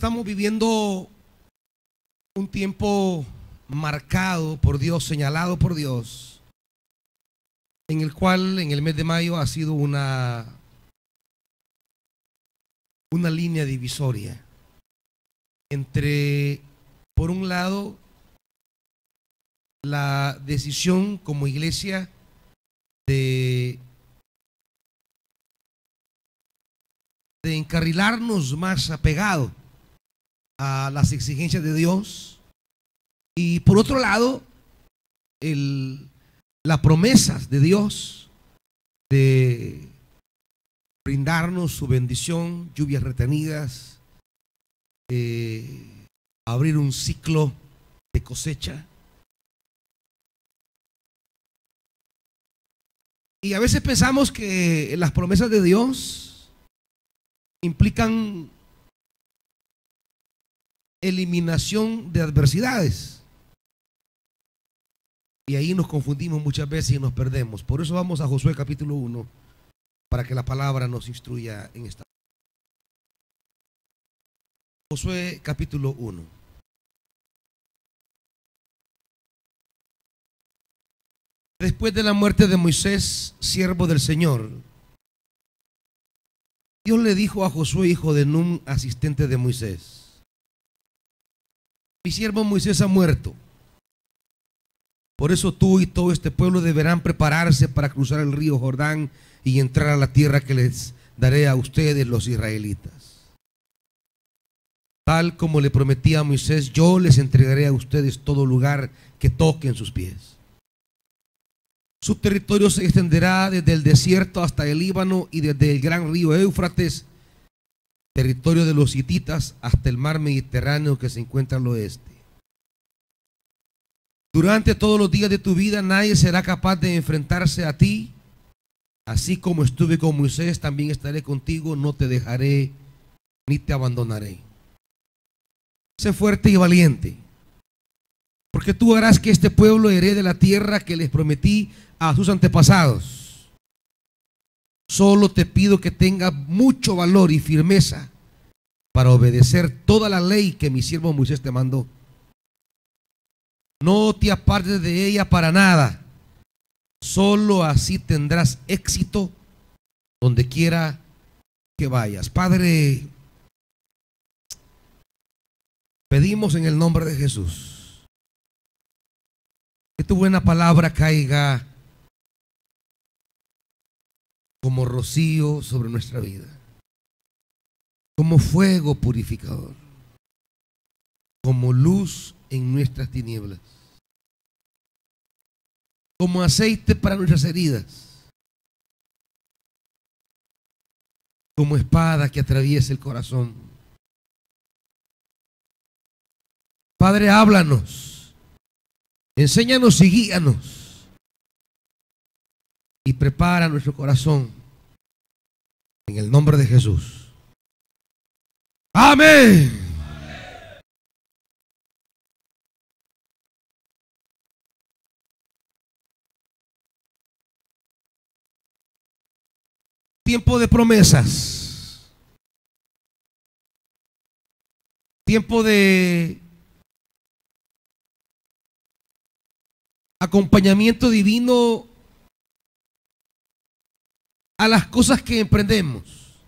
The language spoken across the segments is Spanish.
estamos viviendo un tiempo marcado por Dios, señalado por Dios, en el cual en el mes de mayo ha sido una línea divisoria entre, por un lado, la decisión como iglesia de encarrilarnos más apegado a las exigencias de Dios, y por otro lado las promesas de Dios de brindarnos su bendición, lluvias retenidas, abrir un ciclo de cosecha. Y a veces pensamos que las promesas de Dios implican eliminación de adversidades, y ahí nos confundimos muchas veces y nos perdemos. Por eso vamos a Josué capítulo 1, para que la palabra nos instruya en esta. Josué capítulo 1. Después de la muerte de Moisés, siervo del Señor, Dios le dijo a Josué, hijo de Nun, asistente de Moisés: mi siervo Moisés ha muerto. Por eso tú y todo este pueblo deberán prepararse para cruzar el río Jordán y entrar a la tierra que les daré a ustedes, los israelitas. Tal como le prometí a Moisés, yo les entregaré a ustedes todo lugar que toquen sus pies. Su territorio se extenderá desde el desierto hasta el Líbano y desde el gran río Éufrates, territorio de los hititas, hasta el mar Mediterráneo que se encuentra al oeste. Durante todos los días de tu vida nadie será capaz de enfrentarse a ti. Así como estuve con Moisés, también estaré contigo, no te dejaré ni te abandonaré. Sé fuerte y valiente, porque tú harás que este pueblo herede la tierra que les prometí a sus antepasados. Solo te pido que tengas mucho valor y firmeza para obedecer toda la ley que mi siervo Moisés te mandó. No te apartes de ella para nada. Solo así tendrás éxito donde quiera que vayas. Padre, pedimos en el nombre de Jesús que tu buena palabra caiga como rocío sobre nuestra vida, como fuego purificador, como luz en nuestras tinieblas, como aceite para nuestras heridas, como espada que atraviesa el corazón. Padre, háblanos, enséñanos y guíanos, y prepara nuestro corazón en el nombre de Jesús. Amén. Tiempo de promesas, tiempo de acompañamiento divino a las cosas que emprendemos.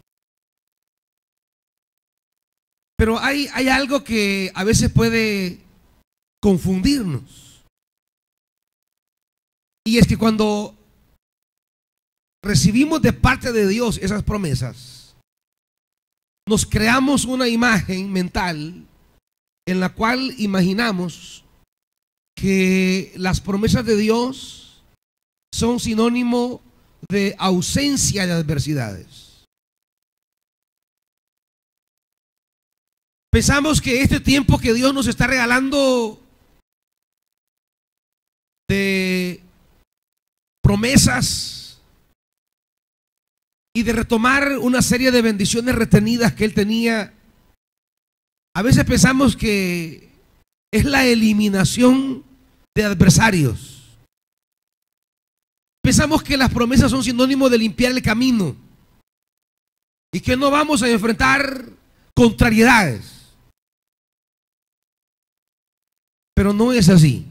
Pero hay algo que a veces puede confundirnos, y es que cuando recibimos de parte de Dios esas promesas, nos creamos una imagen mental en la cual imaginamos que las promesas de Dios son sinónimo de ausencia de adversidades. Pensamos que este tiempo que Dios nos está regalando de promesas y de retomar una serie de bendiciones retenidas que Él tenía, a veces pensamos que es la eliminación de adversarios. Pensamos que las promesas son sinónimo de limpiar el camino y que no vamos a enfrentar contrariedades. Pero no es así.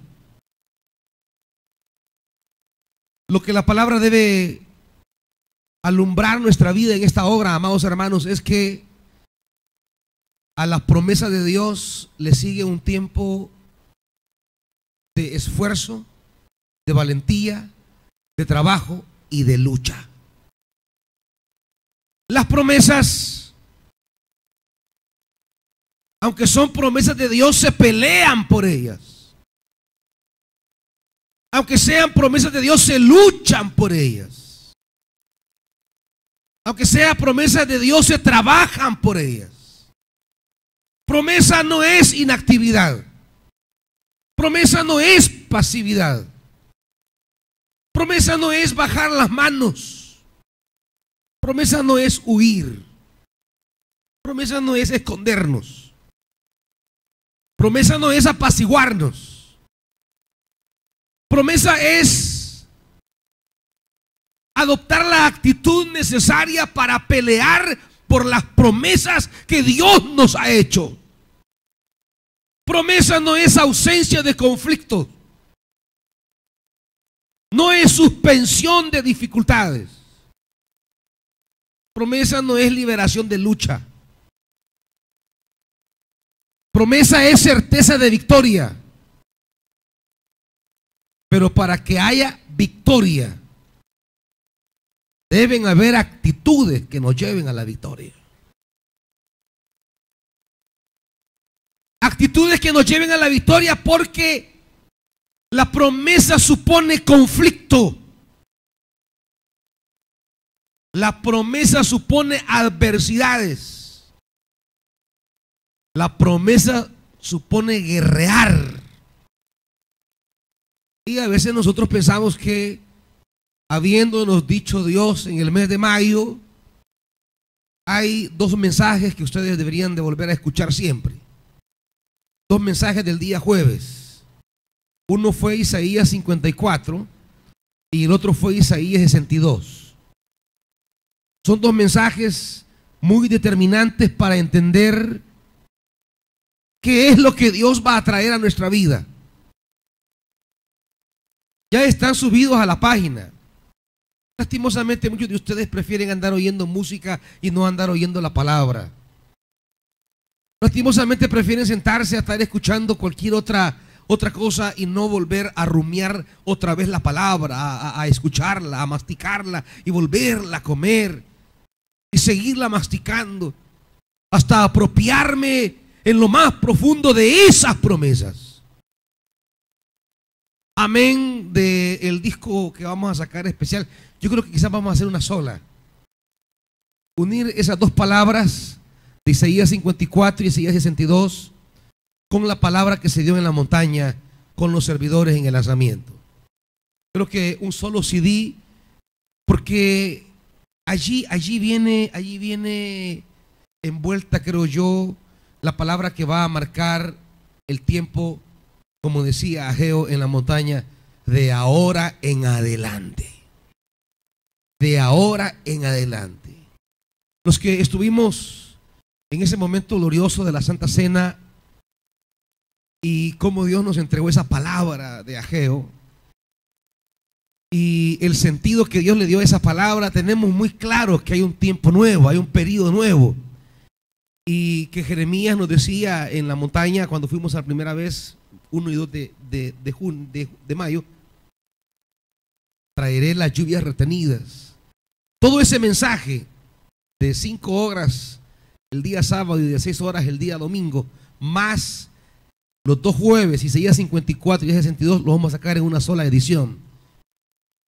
Lo que la palabra debe alumbrar nuestra vida en esta obra, amados hermanos, es que a las promesas de Dios le sigue un tiempo de esfuerzo, de valentía, de trabajo y de lucha. Las promesas, aunque son promesas de Dios, se pelean por ellas. Aunque sean promesas de Dios, se luchan por ellas. Aunque sean promesas de Dios, se trabajan por ellas. Promesa no es inactividad. Promesa no es pasividad. Promesa no es bajar las manos. Promesa no es huir. Promesa no es escondernos. Promesa no es apaciguarnos. Promesa es adoptar la actitud necesaria para pelear por las promesas que Dios nos ha hecho. Promesa no es ausencia de conflicto. No es suspensión de dificultades. Promesa no es liberación de lucha. Promesa es certeza de victoria. Pero para que haya victoria, deben haber actitudes que nos lleven a la victoria. Actitudes que nos lleven a la victoria, porque la promesa supone conflicto. La promesa supone adversidades. La promesa supone guerrear. Y a veces nosotros pensamos que, habiéndonos dicho Dios en el mes de mayo, hay dos mensajes que ustedes deberían de volver a escuchar siempre. Dos mensajes del día jueves. Uno fue Isaías 54 y el otro fue Isaías 62. Son dos mensajes muy determinantes para entender qué es lo que Dios va a traer a nuestra vida. Ya están subidos a la página. Lastimosamente muchos de ustedes prefieren andar oyendo música y no andar oyendo la palabra. Lastimosamente prefieren sentarse a estar escuchando cualquier otra cosa y no volver a rumiar otra vez la palabra, a escucharla, a masticarla y volverla a comer y seguirla masticando hasta apropiarme en lo más profundo de esas promesas. Amén. Del disco que vamos a sacar especial, yo creo que quizás vamos a hacer una sola. Unir esas dos palabras de Isaías 54 y Isaías 62 con la palabra que se dio en la montaña con los servidores en el lanzamiento. Creo que un solo CD, porque allí viene envuelta, creo yo, la palabra que va a marcar el tiempo, como decía Ageo en la montaña, de ahora en adelante. De ahora en adelante. Los que estuvimos en ese momento glorioso de la Santa Cena y cómo Dios nos entregó esa palabra de Ageo y el sentido que Dios le dio a esa palabra, tenemos muy claro que hay un tiempo nuevo, hay un periodo nuevo. Y que Jeremías nos decía en la montaña cuando fuimos la primera vez, 1 y 2 de mayo, traeré las lluvias retenidas. Todo ese mensaje de 5 horas el día sábado y de 6 horas el día domingo, más los 2 jueves, Isaías 54 y Isaías 62, los vamos a sacar en una sola edición,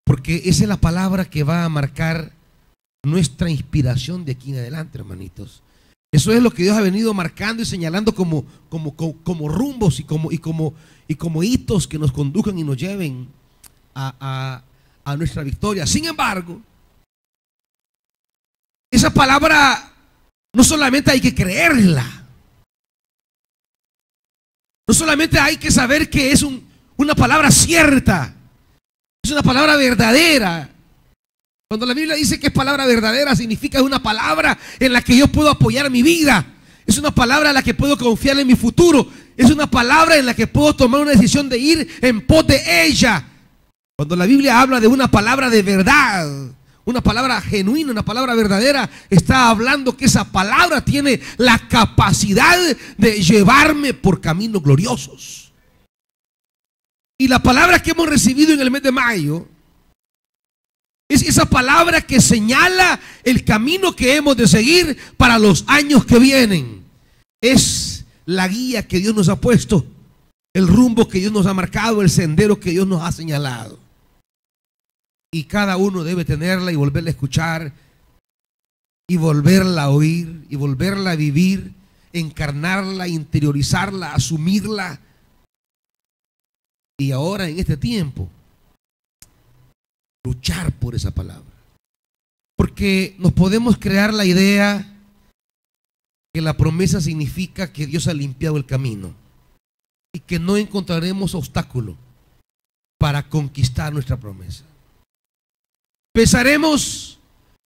porque esa es la palabra que va a marcar nuestra inspiración de aquí en adelante, hermanitos. Eso es lo que Dios ha venido marcando y señalando como rumbos y como hitos que nos conduzcan y nos lleven a nuestra victoria. Sin embargo, esa palabra no solamente hay que creerla, no solamente hay que saber que es una palabra cierta, es una palabra verdadera. Cuando la Biblia dice que es palabra verdadera, significa que es una palabra en la que yo puedo apoyar mi vida, es una palabra en la que puedo confiar en mi futuro, es una palabra en la que puedo tomar una decisión de ir en pos de ella. Cuando la Biblia habla de una palabra de verdad, una palabra genuina, una palabra verdadera, está hablando que esa palabra tiene la capacidad de llevarme por caminos gloriosos. Y la palabra que hemos recibido en el mes de mayo es esa palabra que señala el camino que hemos de seguir para los años que vienen. Es la guía que Dios nos ha puesto, el rumbo que Dios nos ha marcado, el sendero que Dios nos ha señalado. Y cada uno debe tenerla y volverla a escuchar y volverla a oír y volverla a vivir, encarnarla, interiorizarla, asumirla. Y ahora en este tiempo, luchar por esa palabra. Porque nos podemos crear la idea que la promesa significa que Dios ha limpiado el camino y que no encontraremos obstáculo para conquistar nuestra promesa. Pensaremos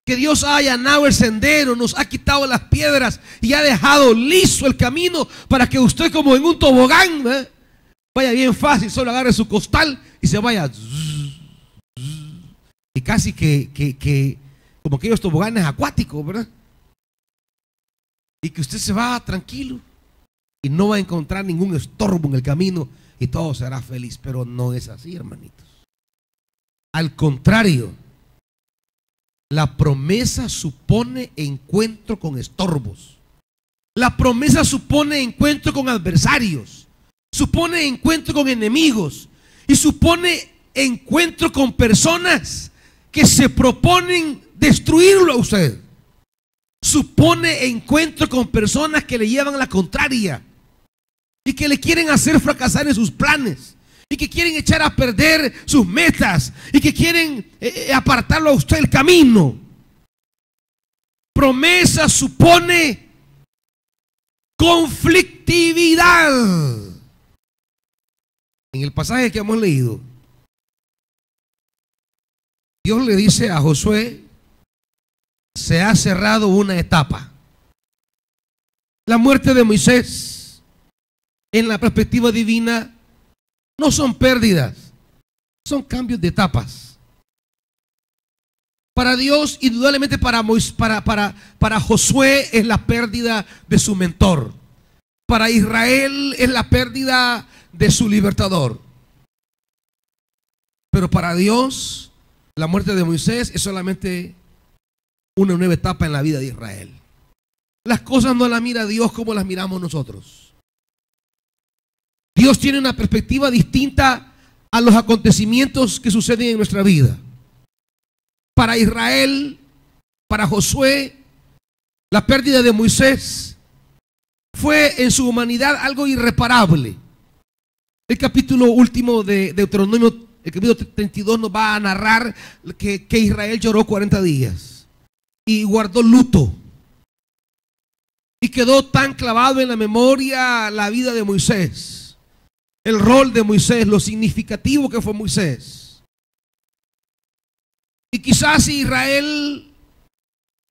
que Dios ha allanado el sendero, nos ha quitado las piedras y ha dejado liso el camino para que usted, como en un tobogán, vaya bien fácil, solo agarre su costal y se vaya. Y casi que como aquellos toboganes acuáticos, ¿verdad? Y que usted se va tranquilo y no va a encontrar ningún estorbo en el camino y todo será feliz. Pero no es así, hermanitos. Al contrario, la promesa supone encuentro con estorbos. La promesa supone encuentro con adversarios, supone encuentro con enemigos y supone encuentro con personas que se proponen destruirlo a usted. Supone encuentro con personas que le llevan la contraria y que le quieren hacer fracasar en sus planes y que quieren echar a perder sus metas y que quieren apartarlo a usted del camino. Promesa supone conflictividad. En el pasaje que hemos leído, Dios le dice a Josué: se ha cerrado una etapa. La muerte de Moisés, en la perspectiva divina, no son pérdidas, son cambios de etapas. Para Dios, indudablemente para Josué es la pérdida de su mentor. Para Israel es la pérdida de su libertador. Pero para Dios, la muerte de Moisés es solamente una nueva etapa en la vida de Israel. Las cosas no las mira Dios como las miramos nosotros. Dios tiene una perspectiva distinta a los acontecimientos que suceden en nuestra vida. Para Israel, para Josué, la pérdida de Moisés fue en su humanidad algo irreparable. El capítulo último de Deuteronomio, el capítulo 32, nos va a narrar que Israel lloró 40 días y guardó luto. Y quedó tan clavado en la memoria la vida de Moisés, el rol de Moisés, lo significativo que fue Moisés. Y quizás si Israel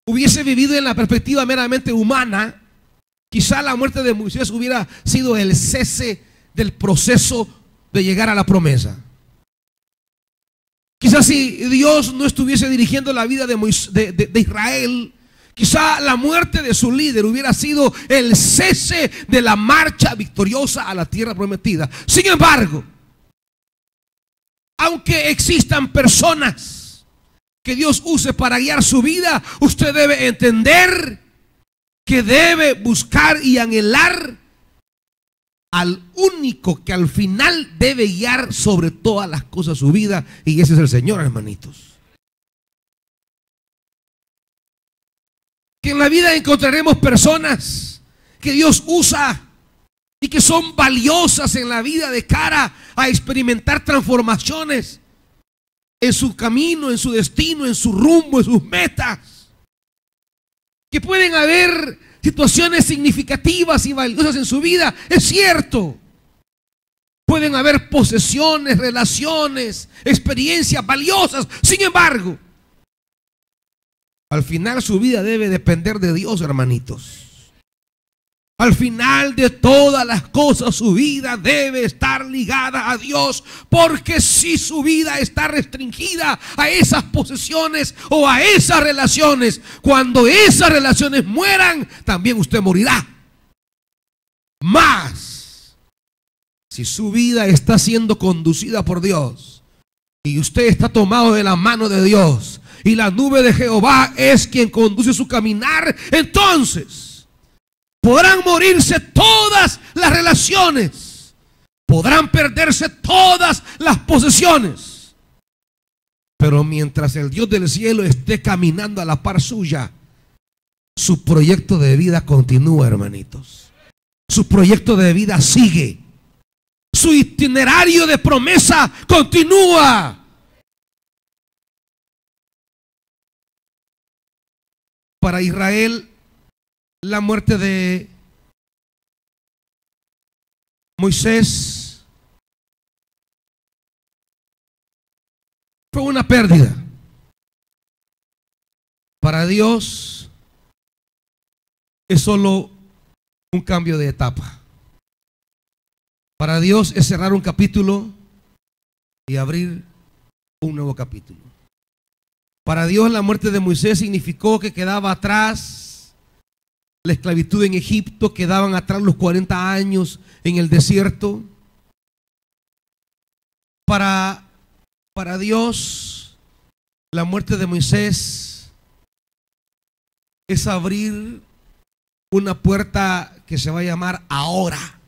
hubiese vivido en la perspectiva meramente humana, quizás la muerte de Moisés hubiera sido el cese del proceso de llegar a la promesa. Quizás si Dios no estuviese dirigiendo la vida de Israel, quizá la muerte de su líder hubiera sido el cese de la marcha victoriosa a la tierra prometida. Sin embargo, aunque existan personas que Dios use para guiar su vida, usted debe entender que debe buscar y anhelar al único que al final debe guiar sobre todas las cosas su vida, y ese es el Señor, hermanitos. Que en la vida encontraremos personas que Dios usa y que son valiosas en la vida de cara a experimentar transformaciones en su camino, en su destino, en su rumbo, en sus metas. Que pueden haber situaciones significativas y valiosas en su vida, es cierto. Pueden haber posesiones, relaciones, experiencias valiosas. Sin embargo, al final su vida debe depender de Dios, hermanitos. Al final de todas las cosas, su vida debe estar ligada a Dios, porque si su vida está restringida a esas posesiones o a esas relaciones, cuando esas relaciones mueran, también usted morirá. Más, si su vida está siendo conducida por Dios y usted está tomado de la mano de Dios y la nube de Jehová es quien conduce su caminar, entonces podrán morirse todas las relaciones, podrán perderse todas las posesiones, pero mientras el Dios del cielo esté caminando a la par suya, su proyecto de vida continúa, hermanitos. Su proyecto de vida sigue, su itinerario de promesa continúa. Para Israel, la muerte de Moisés fue una pérdida. Para Dios es solo un cambio de etapa. Para Dios es cerrar un capítulo y abrir un nuevo capítulo. Para Dios la muerte de Moisés significó que quedaba atrás la esclavitud en Egipto, quedaban atrás los 40 años en el desierto. Para Dios, la muerte de Moisés es abrir una puerta que se va a llamar ahora.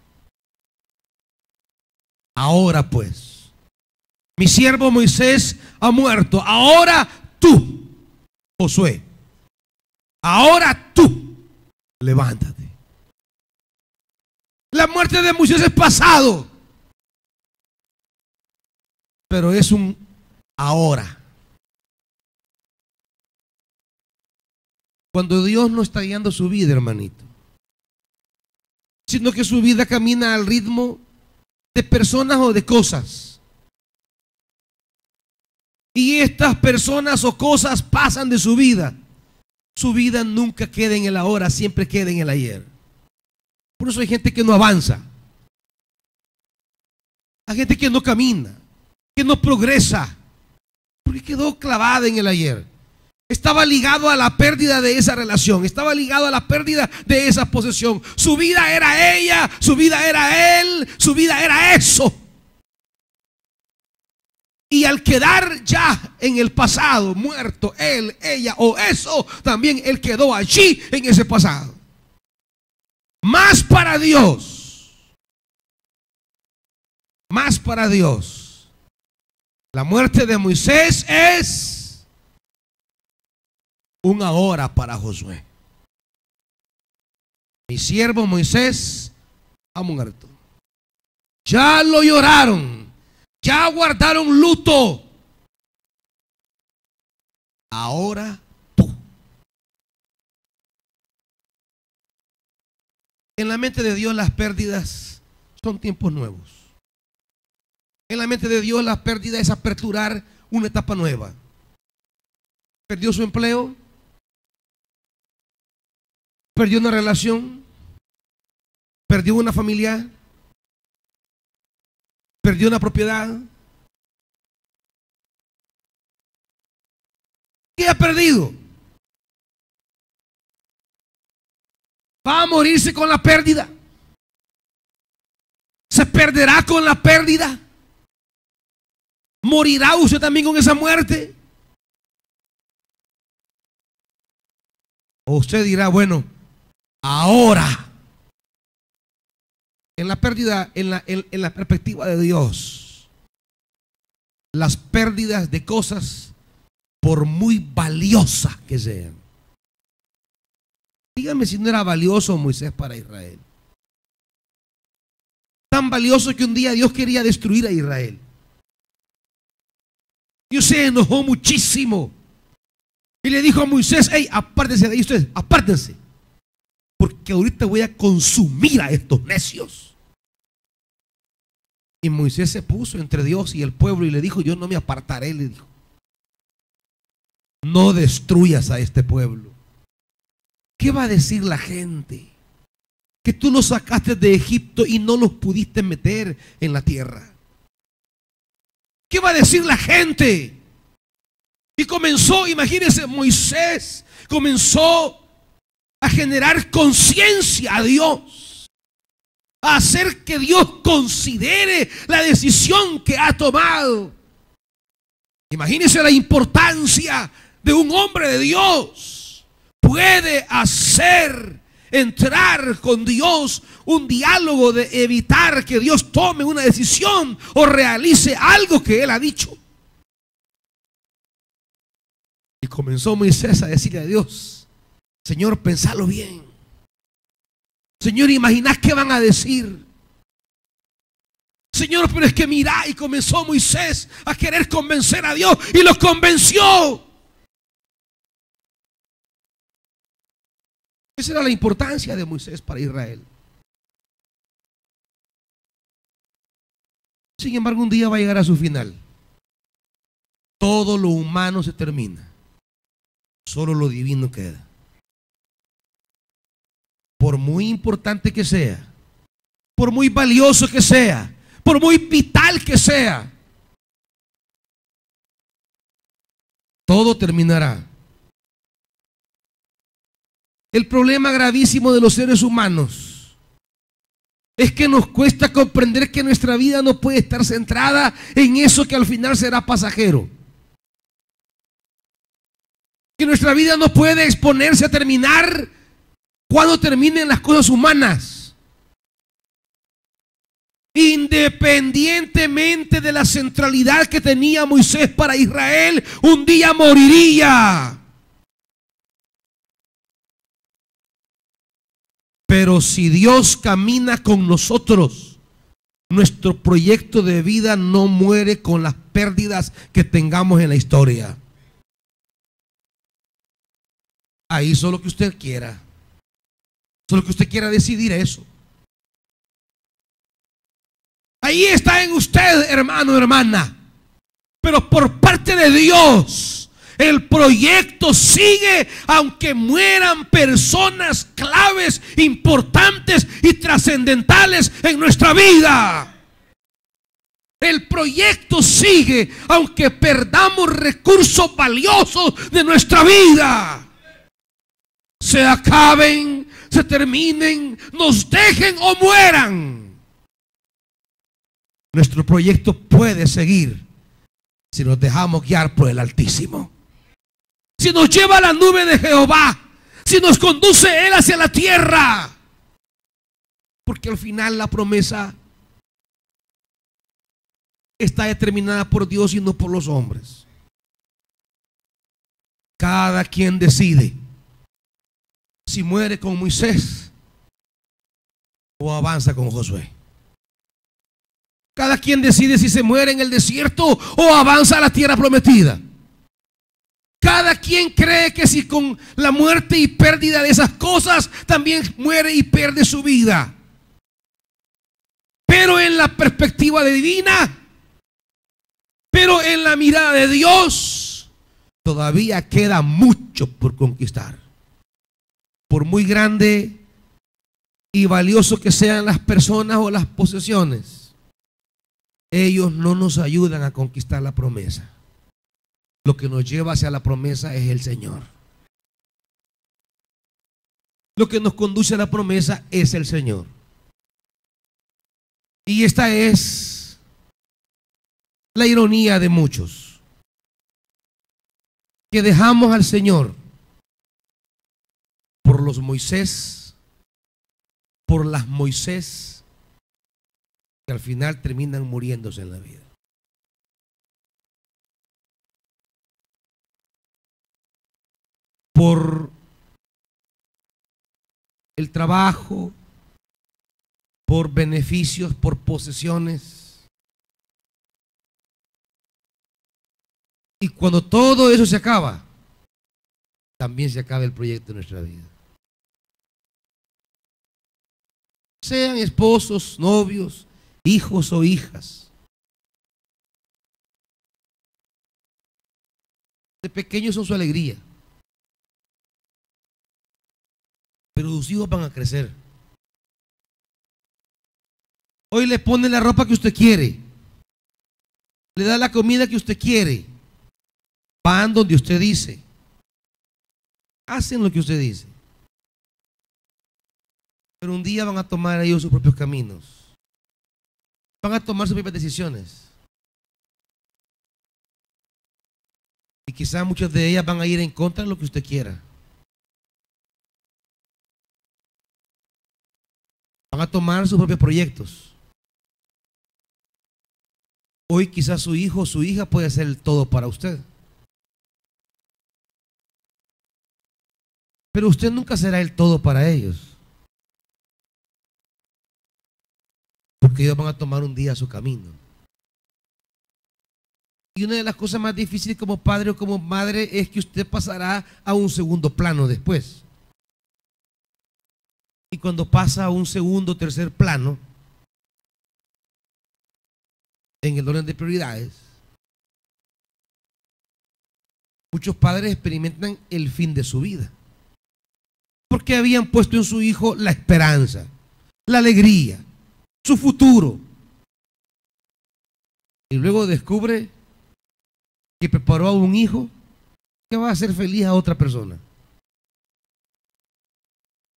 Ahora pues, mi siervo Moisés ha muerto. Ahora tú, Josué, ahora tú, levántate. La muerte de Moisés es pasado, pero es un ahora. Cuando Dios no está guiando su vida, hermanito, sino que su vida camina al ritmo de personas o de cosas, y estas personas o cosas pasan de su vida nunca queda en el ahora, siempre queda en el ayer. Por eso hay gente que no avanza, hay gente que no camina, que no progresa, porque quedó clavada en el ayer. Estaba ligado a la pérdida de esa relación, estaba ligado a la pérdida de esa posesión. Su vida era ella, su vida era él, su vida era eso. Y al quedar ya en el pasado, muerto él, ella o eso, también él quedó allí en ese pasado. Más para Dios, la muerte de Moisés es un ahora para Josué. Mi siervo Moisés ha muerto. Ya lo lloraron, ya guardaron luto. Ahora tú. En la mente de Dios las pérdidas son tiempos nuevos. En la mente de Dios la pérdida es aperturar una etapa nueva. Perdió su empleo, perdió una relación, perdió una familia, perdió una propiedad. ¿Qué ha perdido? ¿Va a morirse con la pérdida? ¿Se perderá con la pérdida? ¿Morirá usted también con esa muerte? O usted dirá, bueno, ahora, en la pérdida, en la perspectiva de Dios, las pérdidas de cosas, por muy valiosas que sean. Dígame si no era valioso Moisés para Israel. Tan valioso que un día Dios quería destruir a Israel. Dios se enojó muchísimo y le dijo a Moisés: hey, apártense de ahí ustedes, apártense, porque ahorita voy a consumir a estos necios. Y Moisés se puso entre Dios y el pueblo y le dijo: yo no me apartaré, le dijo. No destruyas a este pueblo. ¿Qué va a decir la gente? que tú los sacaste de Egipto y no los pudiste meter en la tierra. ¿Qué va a decir la gente? Y comenzó, imagínense, Moisés comenzó a generar conciencia a Dios, a hacer que Dios considere la decisión que ha tomado. Imagínense la importancia de un hombre de Dios. Puede hacer entrar con Dios un diálogo de evitar que Dios tome una decisión o realice algo que Él ha dicho. Y comenzó Moisés a decirle a Dios: Señor, pensalo bien. Señor, imaginad qué van a decir. Señor, pero es que mira. Y comenzó Moisés a querer convencer a Dios y lo convenció. Esa era la importancia de Moisés para Israel. Sin embargo, un día va a llegar a su final. Todo lo humano se termina, solo lo divino queda. Por muy importante que sea, por muy valioso que sea, por muy vital que sea, todo terminará. El problema gravísimo de los seres humanos es que nos cuesta comprender que nuestra vida no puede estar centrada en eso que al final será pasajero. Que nuestra vida no puede exponerse a terminar cuando terminen las cosas humanas. Independientemente de la centralidad que tenía Moisés para Israel, un día moriría. Pero si Dios camina con nosotros, nuestro proyecto de vida no muere con las pérdidas que tengamos en la historia. Ahí solo que usted quiera. Solo que usted quiera decidir eso. Ahí está en usted, hermano, hermana. Pero por parte de Dios, el proyecto sigue aunque mueran personas claves, importantes y trascendentales en nuestra vida. El proyecto sigue aunque perdamos recursos valiosos de nuestra vida. Se acaben, se terminen, nos dejen o mueran. Nuestro proyecto puede seguir si nos dejamos guiar por el Altísimo. Si nos lleva a la nube de Jehová, si nos conduce Él hacia la tierra. Porque al final la promesa está determinada por Dios y no por los hombres. Cada quien decide si muere con Moisés o avanza con Josué. Cada quien decide si se muere en el desierto o avanza a la tierra prometida. Cada quien cree que si con la muerte y pérdida de esas cosas también muere y pierde su vida. Pero en la perspectiva divina, pero en la mirada de Dios, todavía queda mucho por conquistar. Por muy grande y valioso que sean las personas o las posesiones, ellos no nos ayudan a conquistar la promesa. Lo que nos lleva hacia la promesa es el Señor. Lo que nos conduce a la promesa es el Señor. Y esta es la ironía de muchos, que dejamos al Señor por los Moisés, por las Moisés, que al final terminan muriéndose en la vida. Por el trabajo, por beneficios, por posesiones. Y cuando todo eso se acaba, también se acaba el proyecto de nuestra vida. Sean esposos, novios, hijos o hijas. De pequeños son su alegría, pero sus hijos van a crecer Hoy le pone la ropa que usted quiere, le da la comida que usted quiere, van donde usted dice, hacen lo que usted dice. Pero un día van a tomar ellos sus propios caminos, van a tomar sus propias decisiones. Y quizás muchas de ellas van a ir en contra de lo que usted quiera. Van a tomar sus propios proyectos. Hoy quizás su hijo o su hija puede ser el todo para usted. Pero usted nunca será el todo para ellos. Porque ellos van a tomar un día su camino. Y una de las cosas más difíciles como padre o como madre es que usted pasará a un segundo plano después. Y cuando pasa a un segundo o tercer plano, en el orden de prioridades, muchos padres experimentan el fin de su vida. Porque habían puesto en su hijo la esperanza, la alegría, su futuro. Y luego descubre que preparó a un hijo que va a hacer feliz a otra persona,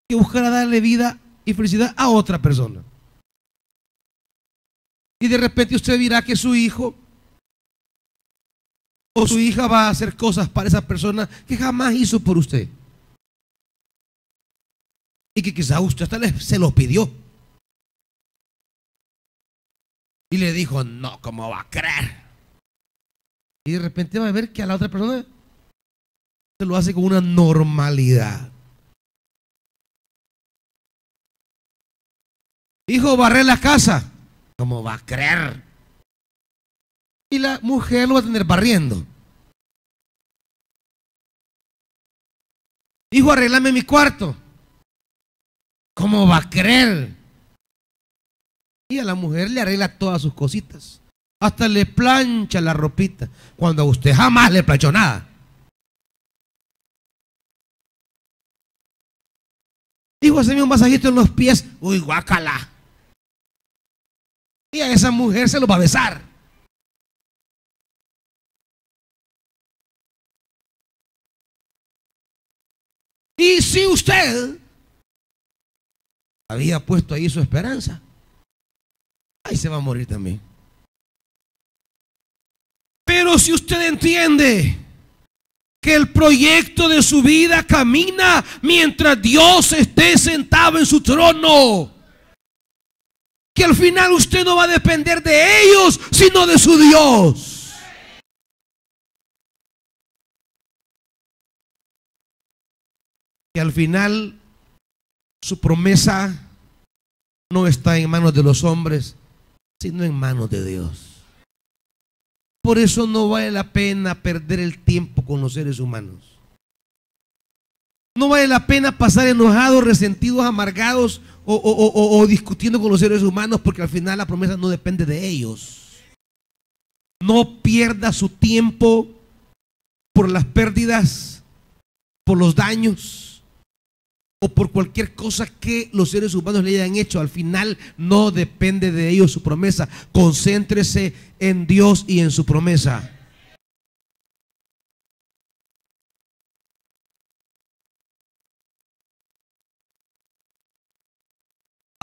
que buscará darle vida y felicidad a otra persona. Y de repente usted verá que su hijo o su hija va a hacer cosas para esa persona que jamás hizo por usted. Y que quizás usted hasta se lo pidió. Y le dijo, no, ¿cómo va a creer? Y de repente va a ver que a la otra persona se lo hace con una normalidad. Hijo, barré la casa. ¿Cómo va a creer? Y la mujer lo va a tener barriendo. Hijo, arreglame mi cuarto. ¿Cómo va a creer? Y a la mujer le arregla todas sus cositas. Hasta le plancha la ropita. Cuando a usted jamás le planchó nada. Hijo, hazme un masajito en los pies. Uy, guácala. Y a esa mujer se lo va a besar. Y si usted había puesto ahí su esperanza, ahí se va a morir también. Pero si usted entiende que el proyecto de su vida camina mientras Dios esté sentado en su trono, que al final usted no va a depender de ellos, sino de su Dios. Que al final su promesa no está en manos de los hombres, sino en manos de Dios. Por eso no vale la pena perder el tiempo con los seres humanos. No vale la pena pasar enojados, resentidos, amargados o discutiendo con los seres humanos, porque al final la promesa no depende de ellos. No pierda su tiempo por las pérdidas, por los daños o por cualquier cosa que los seres humanos le hayan hecho. Al final no depende de ellos su promesa. Concéntrese en Dios y en su promesa.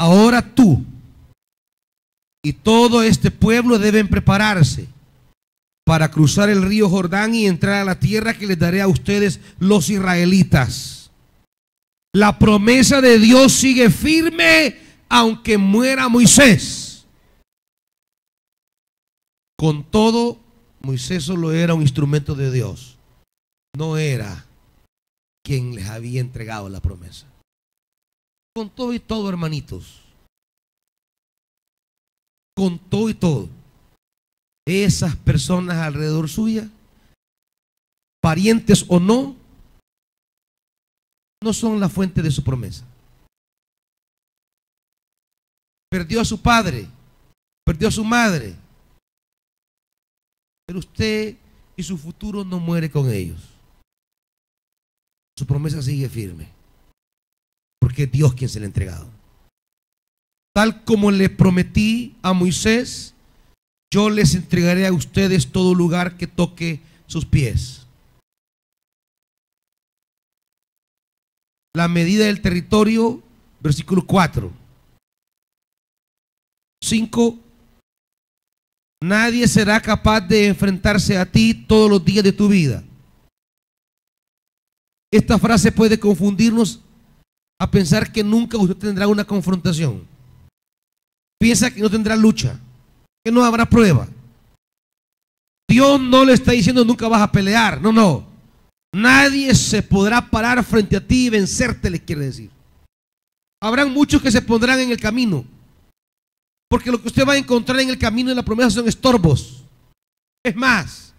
Ahora tú y todo este pueblo deben prepararse para cruzar el río Jordán y entrar a la tierra que les daré a ustedes, los israelitas. La promesa de Dios sigue firme aunque muera Moisés. Con todo, Moisés solo era un instrumento de Dios. No era quien les había entregado la promesa. Con todo y todo, hermanitos, con todo y todo, esas personas alrededor suya, parientes o no, no son la fuente de su promesa. Perdió a su padre, perdió a su madre, pero usted y su futuro no muere con ellos. Su promesa sigue firme, porque es Dios quien se le ha entregado. tal como le prometí a Moisés, yo les entregaré a ustedes todo lugar que toque sus pies. La medida del territorio, versículo 4. 5. Nadie será capaz de enfrentarse a ti todos los días de tu vida. Esta frase puede confundirnos a pensar que nunca usted tendrá una confrontación. Piensa que no tendrá lucha, que no habrá prueba. Dios no le está diciendo nunca vas a pelear. No, no. Nadie se podrá parar frente a ti y vencerte, le quiere decir. Habrán muchos que se pondrán en el camino, porque lo que usted va a encontrar en el camino de la promesa son estorbos. Es más,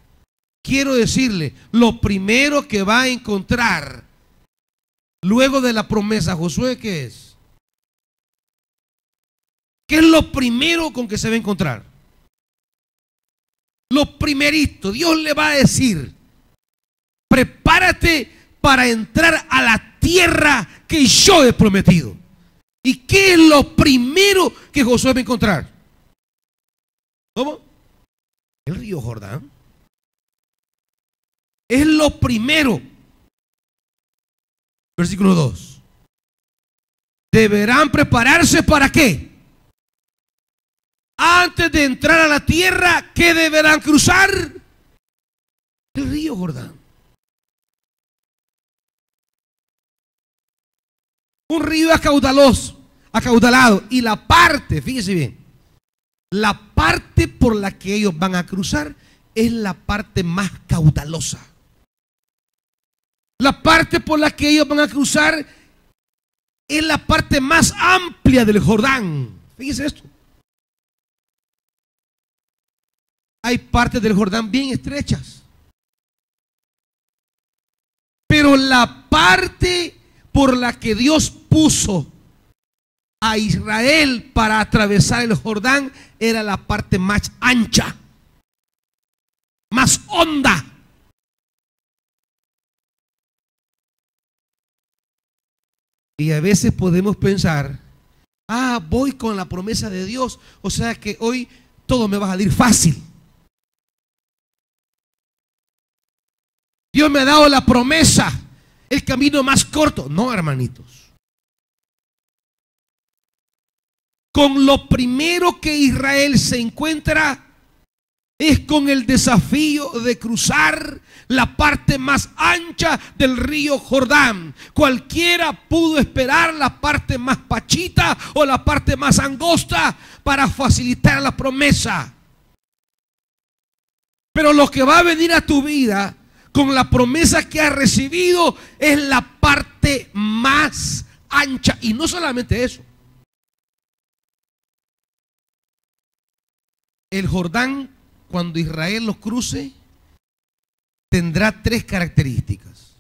quiero decirle, lo primero que va a encontrar luego de la promesa, Josué, ¿qué es? ¿Qué es lo primero con que se va a encontrar? Lo primerito, Dios le va a decir: prepárate para entrar a la tierra que yo he prometido. ¿Y qué es lo primero que Josué va a encontrar? ¿Cómo? El río Jordán. Es lo primero. Versículo 2. Deberán prepararse ¿para qué? Antes de entrar a la tierra, ¿qué deberán cruzar? El río Jordán. Un río acaudalado. Y la parte, fíjese bien, la parte por la que ellos van a cruzar es la parte más caudalosa. La parte por la que ellos van a cruzar es la parte más amplia del Jordán. Fíjese esto. Hay partes del Jordán bien estrechas, pero la parte por la que Dios puso a Israel para atravesar el Jordán era la parte más ancha, más honda. Y a veces podemos pensar: voy con la promesa de Dios, o sea que hoy todo me va a salir fácil. Dios me ha dado la promesa, el camino más corto. No, hermanitos. Con lo primero que Israel se encuentra es con el desafío de cruzar la parte más ancha del río Jordán. Cualquiera pudo esperar la parte más pachita o la parte más angosta para facilitar la promesa. Pero lo que va a venir a tu vida con la promesa que has recibido es la parte más ancha. Y no solamente eso. El Jordán, cuando Israel lo cruce, tendrá 3 características.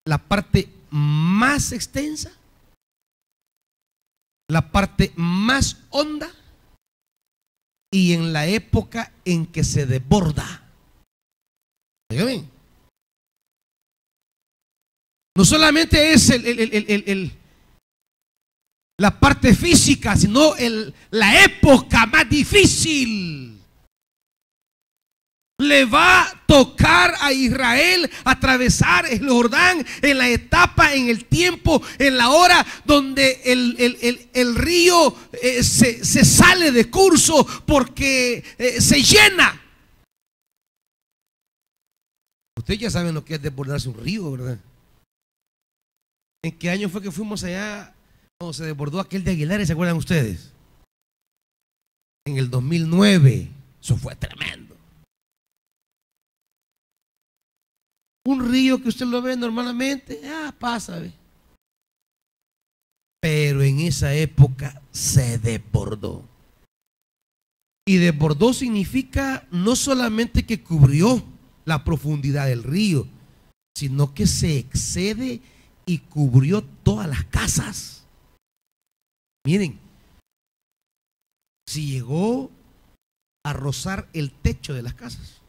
La parte más extensa, la parte más honda y en la época en que se desborda. Dígame. No solamente es la parte física, sino la época más difícil. Le va a tocar a Israel atravesar el Jordán en la etapa, en el tiempo, en la hora donde el río se sale de curso porque se llena. Ustedes ya saben lo que es desbordarse un río, ¿verdad? ¿En qué año fue que fuimos allá cuando se desbordó aquel de Aguilares? ¿Se acuerdan ustedes? En el 2009. Eso fue tremendo. Un río que usted lo ve normalmente, pasa, ¿ve? Pero en esa época se desbordó. Y desbordó significa no solamente que cubrió la profundidad del río, sino que se excede y cubrió todas las casas. Miren, si llegó a rozar el techo de las casas.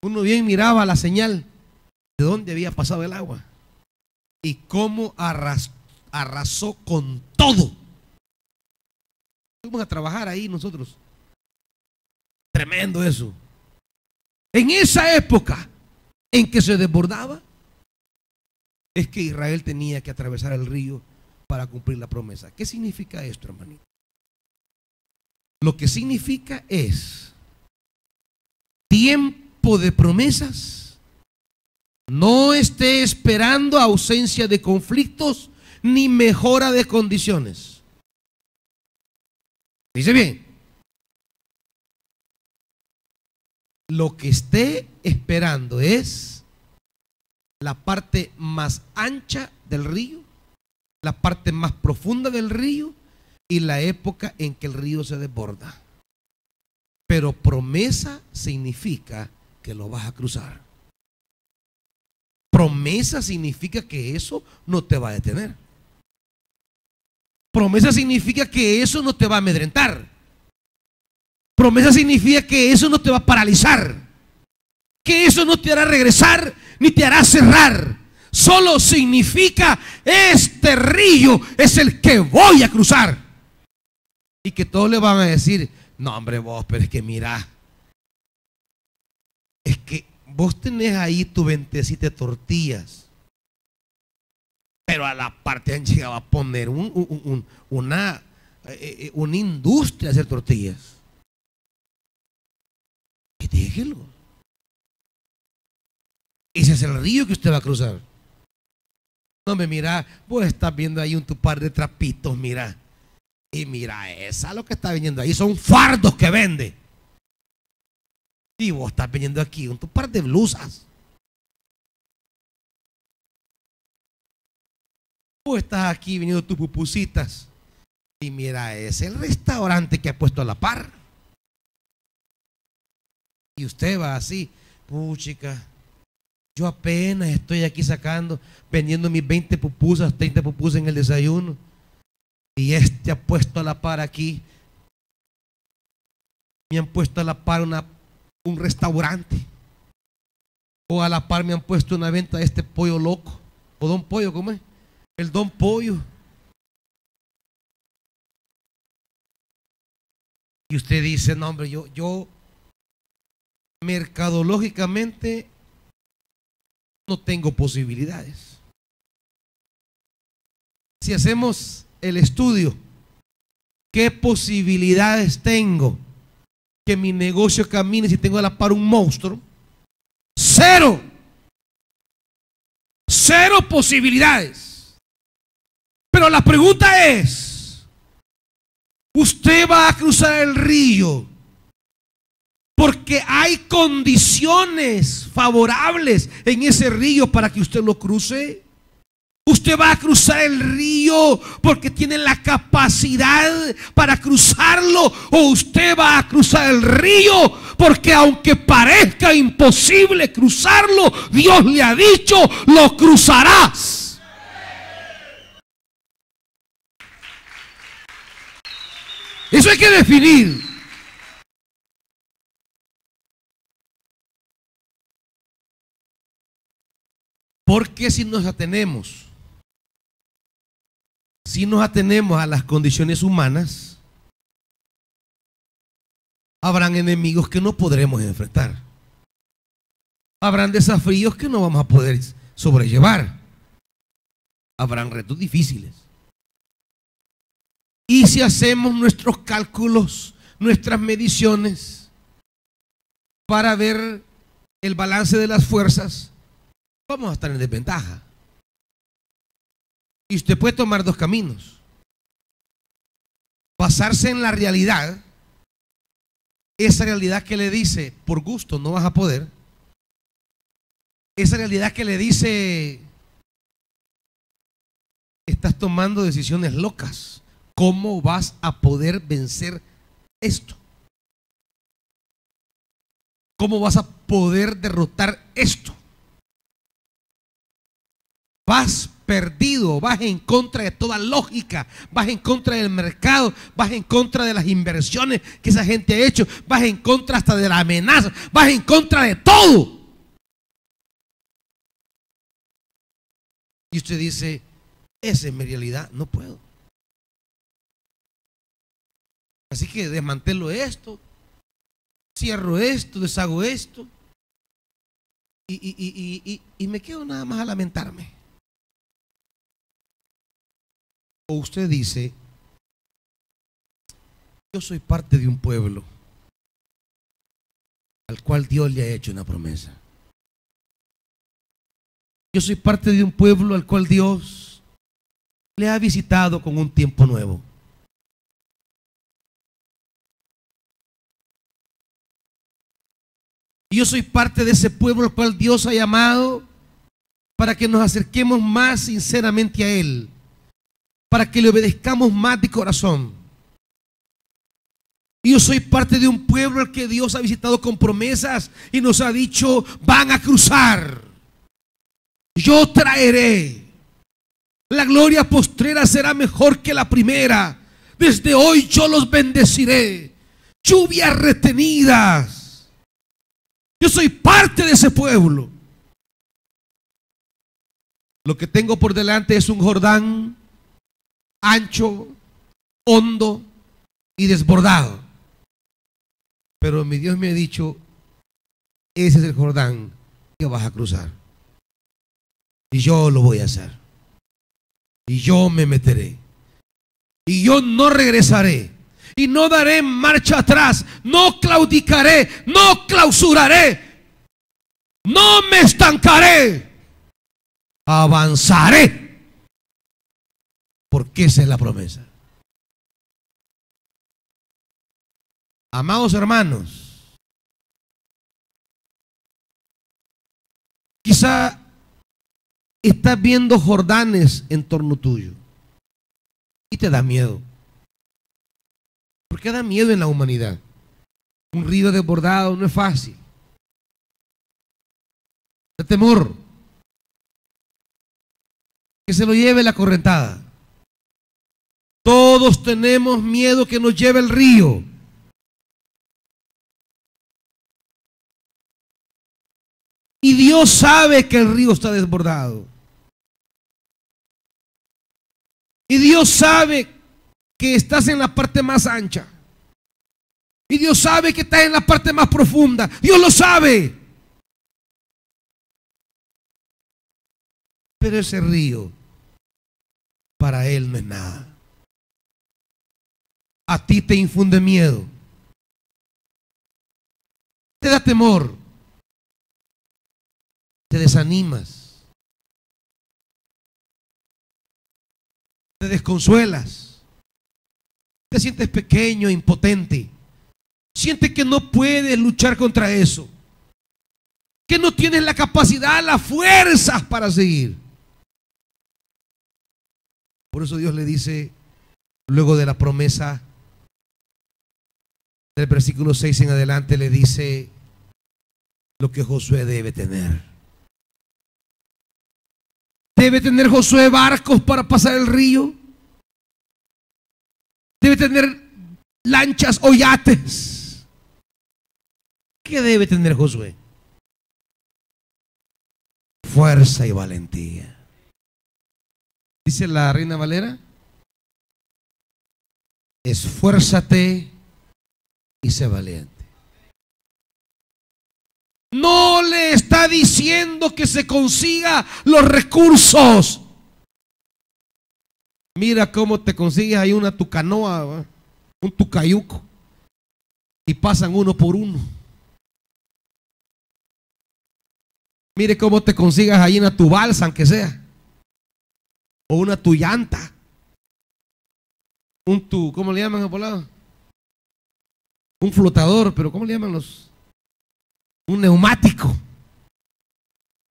Uno bien miraba la señal de dónde había pasado el agua y cómo arrasó con todo. Fuimos a trabajar ahí nosotros. Tremendo eso. En esa época en que se desbordaba, es que Israel tenía que atravesar el río para cumplir la promesa. ¿Qué significa esto, hermanito? Lo que significa es tiempo de promesas. No esté esperando ausencia de conflictos ni mejora de condiciones. Dice bien. Lo que esté esperando es la parte más ancha del río, la parte más profunda del río y la época en que el río se desborda. Pero promesa significa que lo vas a cruzar. Promesa significa que eso no te va a detener. Promesa significa que eso no te va a amedrentar. Promesa significa que eso no te va a paralizar, que eso no te hará regresar ni te hará cerrar. Solo significa: este río es el que voy a cruzar. Y que todos le van a decir: no, hombre, vos, pero es que mira, es que vos tenés ahí tu 27 tortillas, pero a la parte han llegado a poner una industria de hacer tortillas. Y déjelo. Ese es el río que usted va a cruzar. No me mira, vos estás viendo ahí un par de trapitos, mira. Y mira, esa lo que está viniendo ahí son fardos que vende. Y vos estás viniendo aquí un par de blusas. Vos estás aquí viniendo tus pupusitas. Y mira, es el restaurante que ha puesto a la par. Y usted va así: puchica, yo apenas estoy aquí vendiendo mis 20 pupusas, 30 pupusas en el desayuno. Y este ha puesto a la par aquí. Me han puesto a la par un restaurante. O a la par me han puesto una venta de este pollo loco. O Don Pollo, ¿cómo es? El Don Pollo. Y usted dice: no, hombre, yo mercadológicamente no tengo posibilidades. Si hacemos el estudio, ¿qué posibilidades tengo que mi negocio camine si tengo a la par un monstruo? Cero. Cero posibilidades. Pero la pregunta es: usted va a cruzar el río porque hay condiciones favorables en ese río para que usted lo cruce. Usted va a cruzar el río porque tiene la capacidad para cruzarlo, o usted va a cruzar el río porque, aunque parezca imposible cruzarlo, Dios le ha dicho: lo cruzarás. Eso hay que definir. Porque si nos atenemos a las condiciones humanas, habrán enemigos que no podremos enfrentar. Habrán desafíos que no vamos a poder sobrellevar. Habrán retos difíciles. Y si hacemos nuestros cálculos, nuestras mediciones, para ver el balance de las fuerzas, vamos a estar en desventaja. Y usted puede tomar dos caminos: basarse en la realidad, esa realidad que le dice: por gusto no vas a poder. Esa realidad que le dice: estás tomando decisiones locas, ¿cómo vas a poder vencer esto? ¿Cómo vas a poder derrotar esto? Vas perdido, vas en contra de toda lógica, vas en contra del mercado, vas en contra de las inversiones que esa gente ha hecho, vas en contra hasta de la amenaza, vas en contra de todo. Y usted dice, esa es mi realidad, no puedo. Así que desmantelo esto, cierro esto, deshago esto y me quedo nada más a lamentarme. O usted dice, yo soy parte de un pueblo al cual Dios le ha hecho una promesa. Yo soy parte de un pueblo al cual Dios le ha visitado con un tiempo nuevo. Y yo soy parte de ese pueblo al cual Dios ha llamado para que nos acerquemos más sinceramente a Él, para que le obedezcamos más de corazón. Y yo soy parte de un pueblo al que Dios ha visitado con promesas y nos ha dicho, van a cruzar. Yo traeré. La gloria postrera será mejor que la primera. Desde hoy yo los bendeciré. Lluvias retenidas. Yo soy parte de ese pueblo. Lo que tengo por delante es un Jordán ancho, hondo y desbordado. Pero mi Dios me ha dicho, ese es el Jordán que vas a cruzar. Y yo lo voy a hacer. Y yo me meteré. Y yo no regresaré. Y no daré marcha atrás. No claudicaré. No clausuraré. No me estancaré. Avanzaré. Porque esa es la promesa. Amados hermanos, quizá estás viendo Jordanes en torno tuyo y te da miedo. ¿Por qué da miedo en la humanidad? Un río desbordado no es fácil. Da temor que se lo lleve la correntada. Todos tenemos miedo que nos lleve el río. Y Dios sabe que el río está desbordado. Y Dios sabe que estás en la parte más ancha. Y Dios sabe que estás en la parte más profunda. Dios lo sabe. Pero ese río para Él no es nada. A ti te infunde miedo. Te da temor. Te desanimas. Te desconsuelas. Te sientes pequeño, impotente. Sientes que no puedes luchar contra eso. Que no tienes la capacidad, las fuerzas para seguir. Por eso Dios le dice, luego de la promesa, del versículo 6 en adelante, le dice lo que Josué debe tener. Debe tener Josué barcos para pasar el río. Debe tener lanchas o yates. ¿Qué debe tener Josué? Fuerza y valentía. Dice la Reina Valera: esfuérzate y sé valiente. No le está diciendo que se consiga los recursos. Mira cómo te consigues ahí una tu canoa, un tu cayuco, y pasan uno por uno. Mire cómo te consigas ahí una tu balsa, aunque sea, o una tu llanta, un tu, ¿cómo le llaman a por lado? Un flotador, pero ¿cómo le llaman los? Un neumático,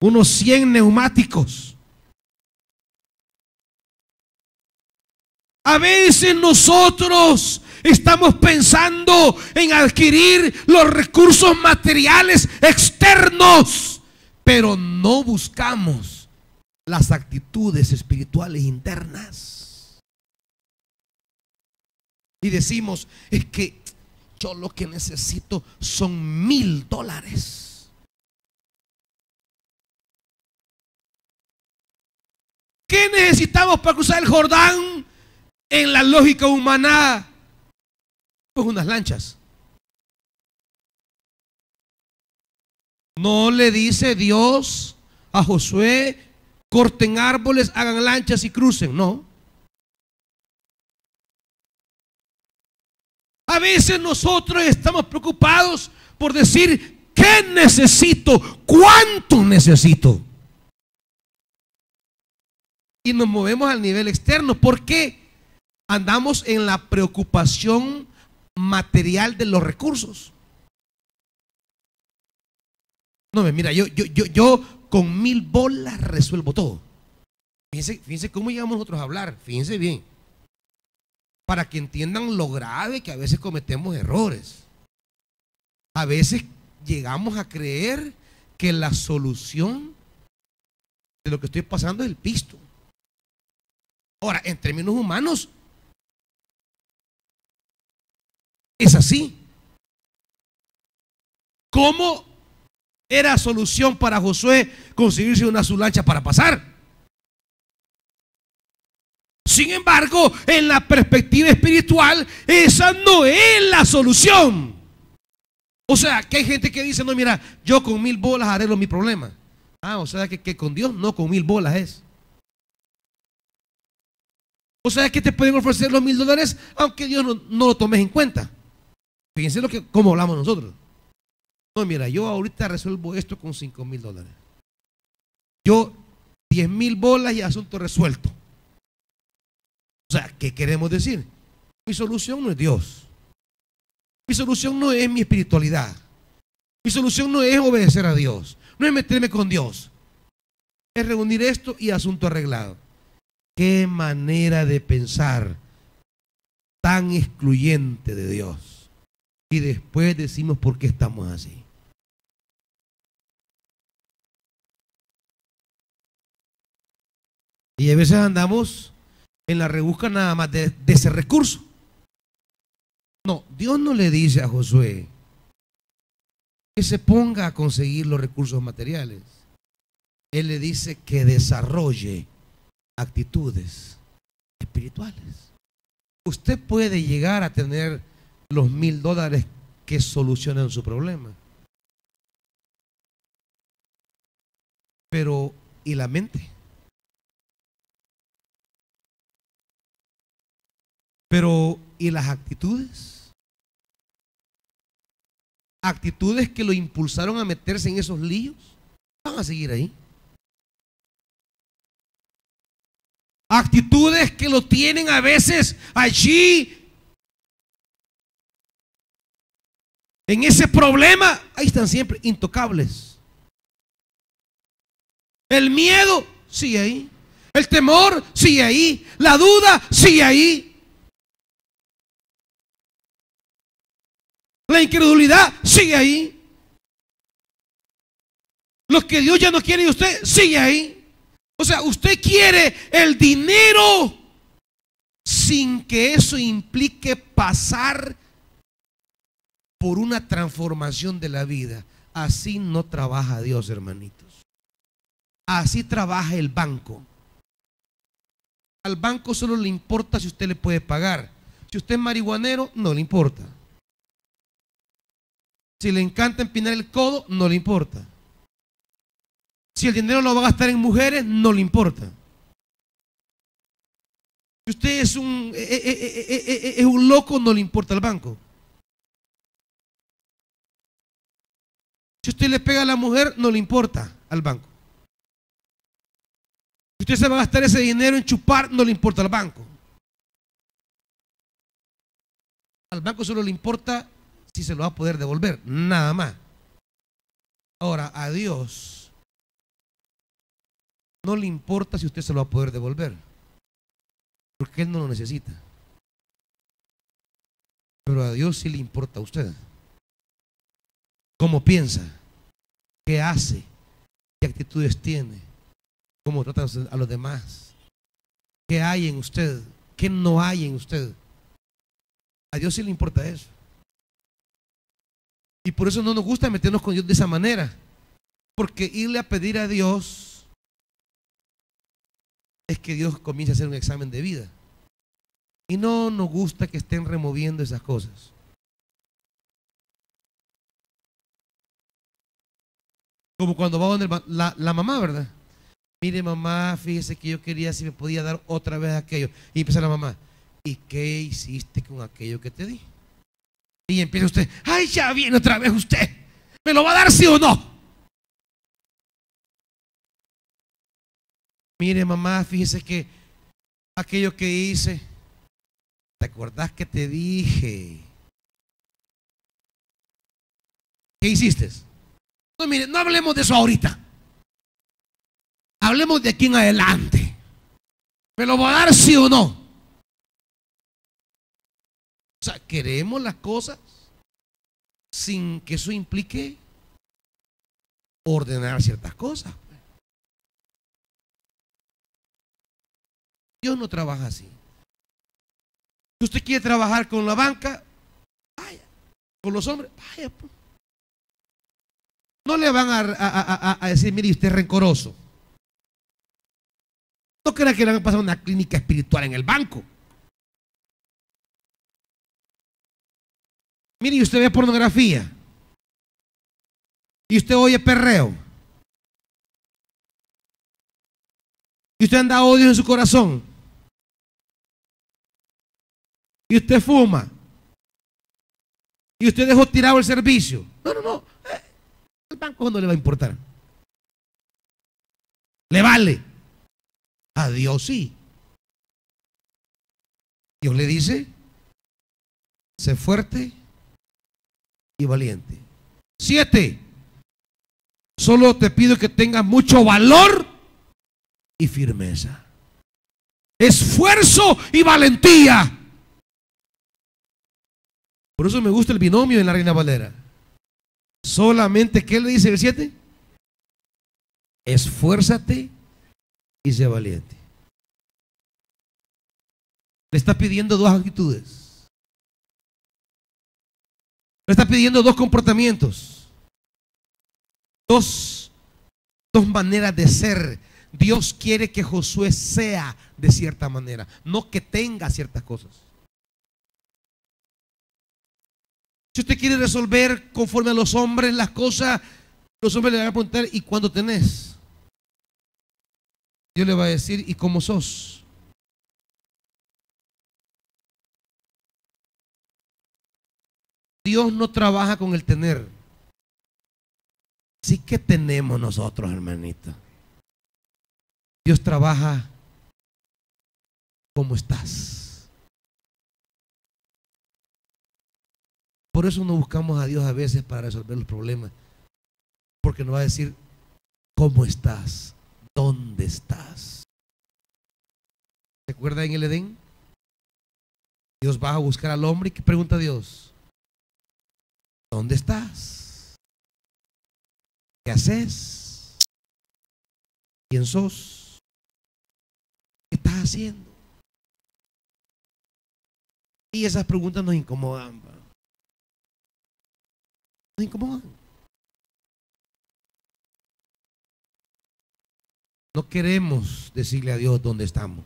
unos 100 neumáticos. A veces nosotros estamos pensando en adquirir los recursos materiales externos, pero no buscamos las actitudes espirituales internas. Y decimos, es que yo lo que necesito son $1000. ¿Qué necesitamos para cruzar el Jordán en la lógica humana? Pues unas lanchas. No le dice Dios a Josué: corten árboles, hagan lanchas y crucen. No. A veces nosotros estamos preocupados por decir: ¿qué necesito? ¿Cuánto necesito? Y nos movemos al nivel externo. ¿Por qué? Andamos en la preocupación material de los recursos. No, mira, yo con 1000 bolas resuelvo todo. Fíjense cómo llegamos nosotros a hablar. Fíjense bien, para que entiendan lo grave que a veces cometemos errores. A veces llegamos a creer que la solución de lo que estoy pasando es el pisto. Ahora, en términos humanos, es así. ¿Cómo era solución para Josué conseguirse una su lancha para pasar? Sin embargo, en la perspectiva espiritual, esa no es la solución. O sea, que hay gente que dice: no, mira, yo con 1000 bolas arreglo mi problema. O sea que con Dios no, con 1000 bolas es. O sea que te pueden ofrecer los $1000 aunque Dios no lo tomes en cuenta. Fíjense cómo hablamos nosotros. No, mira, yo ahorita resuelvo esto con $5000. Yo 10,000 bolas y asunto resuelto. O sea, ¿qué queremos decir? Mi solución no es Dios. Mi solución no es mi espiritualidad. Mi solución no es obedecer a Dios. No es meterme con Dios. Es reunir esto y asunto arreglado. Qué manera de pensar tan excluyente de Dios. Y después decimos: ¿por qué estamos así? Y a veces andamos en la rebusca nada más de ese recurso. No, Dios no le dice a Josué que se ponga a conseguir los recursos materiales. Él le dice que desarrolle actitudes espirituales. Usted puede llegar a tener los $1000 que solucionan su problema, pero ¿y la mente? Pero ¿y las actitudes? Actitudes que lo impulsaron a meterse en esos líos van a seguir ahí. Actitudes que lo tienen a veces allí en ese problema, ahí están siempre intocables. El miedo sigue ahí, el temor sigue ahí, la duda sigue ahí, la incredulidad sigue ahí. Lo que Dios ya no quiere de usted sigue ahí. O sea, usted quiere el dinero sin que eso implique pasar por una transformación de la vida. Así no trabaja Dios, hermanitos. Así trabaja el banco. Al banco solo le importa si usted le puede pagar. Si usted es marihuanero, no le importa. Si le encanta empinar el codo, no le importa. Si el dinero lo va a gastar en mujeres, no le importa. Si usted es un loco, no le importa al banco. Si usted le pega a la mujer, no le importa al banco. Si usted se va a gastar ese dinero en chupar, no le importa al banco. Al banco solo le importa si se lo va a poder devolver, nada más. Ahora, a Dios no le importa si usted se lo va a poder devolver, porque Él no lo necesita. Pero a Dios sí le importa a usted. ¿Cómo piensa? ¿Qué hace? ¿Qué actitudes tiene? ¿Cómo trata a los demás? ¿Qué hay en usted? ¿Qué no hay en usted? A Dios sí le importa eso. Y por eso no nos gusta meternos con Dios de esa manera, porque irle a pedir a Dios es que Dios comience a hacer un examen de vida. Y no nos gusta que estén removiendo esas cosas. Como cuando va donde la mamá, ¿verdad? Mire, mamá, fíjese que yo quería si me podía dar otra vez aquello. Y empieza la mamá: ¿y qué hiciste con aquello que te di? Y empieza usted: ay, ya viene otra vez usted, ¿me lo va a dar sí o no? Mire, mamá, fíjese que aquello que hice, ¿te acordás que te dije? ¿Qué hiciste? No, mire, no hablemos de eso ahorita. Hablemos de aquí en adelante. ¿Me lo va a dar sí o no? O sea, queremos las cosas sin que eso implique ordenar ciertas cosas. Dios no trabaja así. Si usted quiere trabajar con la banca, vaya. Con los hombres, vaya. No le van a decir: mire, usted es rencoroso. No crea que le van a pasar una clínica espiritual en el banco. Mire, usted ve pornografía y usted oye perreo y usted anda odio en su corazón y usted fuma y usted dejó tirado el servicio. No. El banco no le va a importar. Le vale. A Dios sí. Dios le dice: sé fuerte y valiente. 7. Solo te pido que tengas mucho valor y firmeza. Esfuerzo y valentía. Por eso me gusta el binomio en la Reina Valera. Solamente, ¿qué le dice el 7? Esfuérzate y sé valiente. Le está pidiendo dos actitudes. Le está pidiendo dos comportamientos. Dos maneras de ser. Dios quiere que Josué sea de cierta manera, no que tenga ciertas cosas. Si usted quiere resolver conforme a los hombres las cosas, los hombres le van a preguntar: ¿y cuándo tenés? Dios le va a decir: ¿y cómo sos? Dios no trabaja con el tener. Sí que tenemos nosotros, hermanito. Dios trabaja como estás. Por eso no buscamos a Dios a veces para resolver los problemas, porque nos va a decir: ¿cómo estás? ¿Dónde estás? ¿Se acuerda en el Edén? Dios va a buscar al hombre y ¿qué pregunta a Dios? ¿Dónde estás? ¿Qué haces? ¿Quién sos? ¿Qué estás haciendo? Y esas preguntas nos incomodan. Nos incomodan. No queremos decirle a Dios dónde estamos.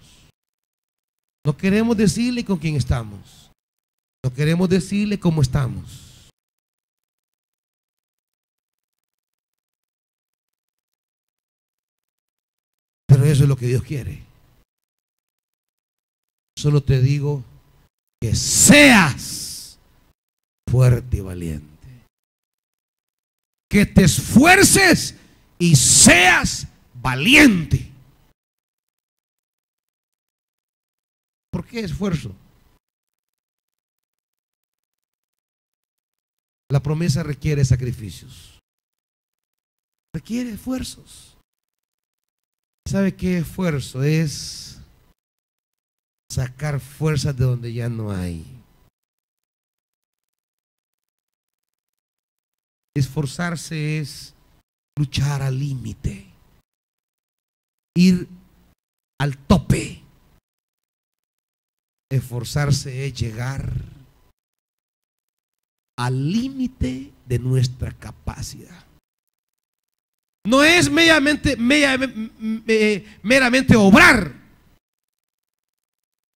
No queremos decirle con quién estamos. No queremos decirle cómo estamos. Pero eso es lo que Dios quiere. Solo te digo que seas fuerte y valiente. Que te esfuerces y seas valiente. ¿Por qué esfuerzo? La promesa requiere sacrificios. Requiere esfuerzos. ¿Sabe qué esfuerzo es? Sacar fuerzas de donde ya no hay. Esforzarse es luchar al límite, ir al tope. Esforzarse es llegar al límite de nuestra capacidad. No es meramente obrar,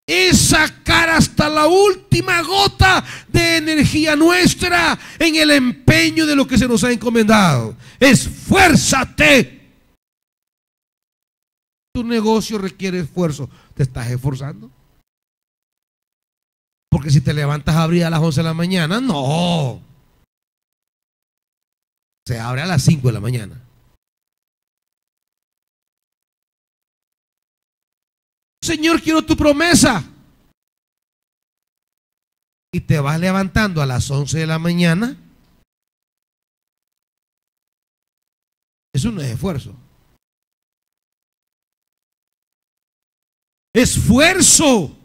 es sacar hasta la última gota de energía nuestra en el empeño de lo que se nos ha encomendado. Esfuérzate. Tu negocio requiere esfuerzo. ¿Te estás esforzando? Porque si te levantas a abrir a las 11 de la mañana, no. Se abre a las 5 de la mañana. Señor, quiero tu promesa. Y te vas levantando a las 11 de la mañana. Eso no es esfuerzo. Esfuerzo.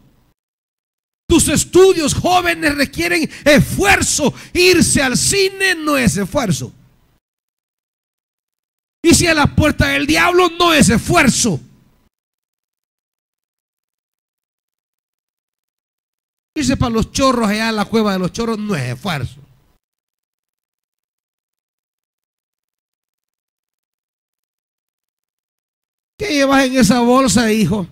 Tus estudios jóvenes requieren esfuerzo. Irse al cine no es esfuerzo. Irse a la puerta del diablo no es esfuerzo. Irse para los chorros allá en la cueva de los chorros no es esfuerzo. ¿Qué llevas en esa bolsa, hijo?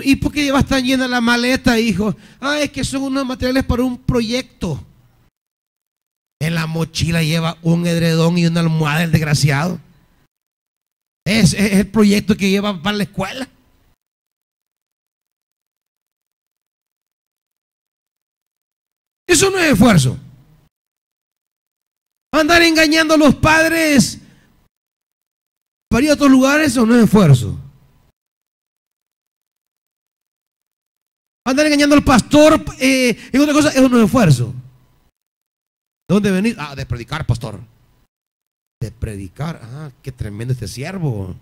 ¿Y por qué llevas tan llena la maleta, hijo? Ah, es que son unos materiales para un proyecto. En la mochila lleva un edredón y una almohada, el desgraciado. Es el proyecto que lleva para la escuela. Eso no es esfuerzo. Andar engañando a los padres para ir a otros lugares, eso no es esfuerzo. Andar engañando al pastor en otra cosa, eso no es esfuerzo. ¿De dónde venís? Ah, de predicar, pastor. De predicar. Ah, qué tremendo este siervo.